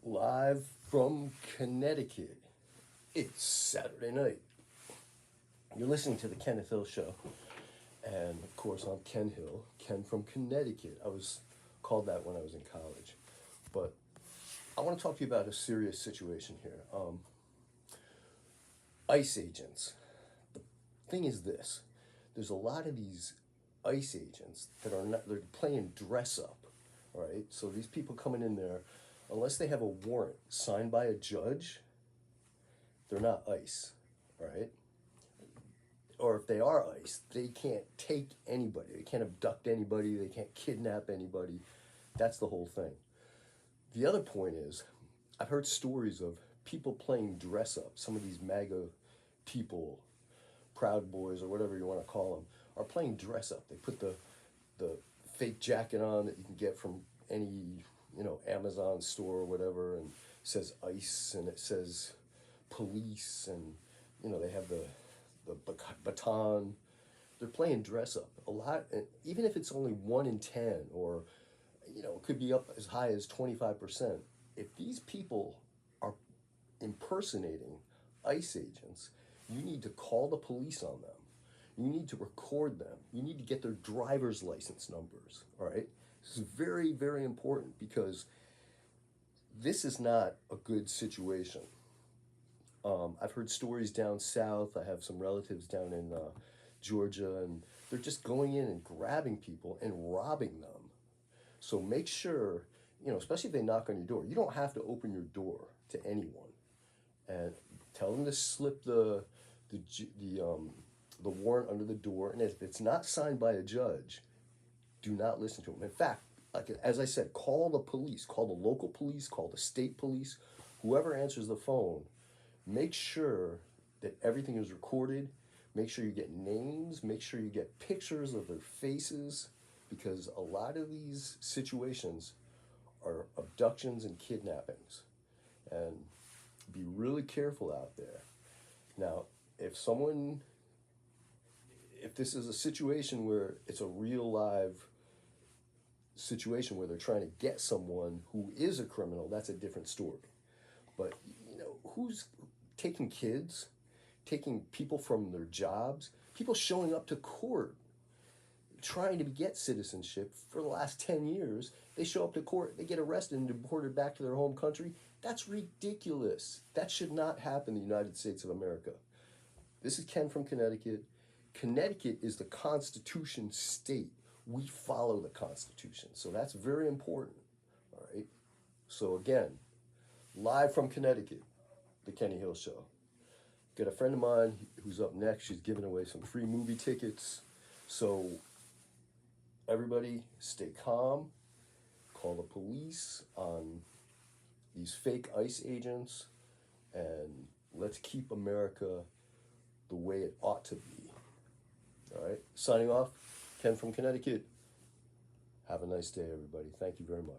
Live from Connecticut. It's Saturday night. You're listening to the Kenneth Hill Show. And of course, I'm Ken Hill, Ken from Connecticut. I was called that when I was in college. But I want to talk to you about a serious situation here. ICE agents. The thing is this, there's a lot of these ICE agents that are not, they're playing dress up, all right? So these people coming in there, unless they have a warrant signed by a judge, they're not ICE, all right? Or if they are ICE, they can't take anybody. They can't abduct anybody. They can't kidnap anybody. That's the whole thing. The other point is, I've heard stories of people playing dress up. Some of these MAGA people, Proud Boys or whatever you want to call them, are playing dress up. They put the fake jacket on that you can get from any, Amazon store or whatever, and it says ICE and it says police, and they have the baton. They're playing dress up a lot, and even if it's only 1 in 10, or it could be up as high as 25%. If these people are impersonating ICE agents, you need to call the police on them. You need to record them. You need to get their driver's license numbers, all right? This is very, very important, because this is not a good situation. I've heard stories down south. I have some relatives down in Georgia, and they're just going in and grabbing people and robbing them. So make sure, especially if they knock on your door, you don't have to open your door to anyone, and tell them to slip the warrant under the door. And if it's not signed by a judge, do not listen to them. In fact, like as I said, call the police, call the local police, call the state police, whoever answers the phone. Make sure that everything is recorded. Make sure you get names. Make sure you get pictures of their faces, because a lot of these situations are abductions and kidnappings. And be really careful out there. Now, if this is a situation where it's a real live situation where they're trying to get someone who is a criminal, that's a different story. But, who's taking kids, taking people from their jobs, people showing up to court trying to get citizenship for the last 10 years, they show up to court, they get arrested and deported back to their home country? That's ridiculous. That should not happen in the United States of America. This is Ken from Connecticut. Connecticut is the Constitution state. We follow the Constitution. So that's very important, all right? So again, live from Connecticut, the Kenny Hill Show. Got a friend of mine who's up next. She's giving away some free movie tickets. So everybody stay calm. Call the police on these fake ICE agents, and let's keep America the way it ought to be. All right? Signing off, Ken from Connecticut. Have a nice day, everybody. Thank you very much.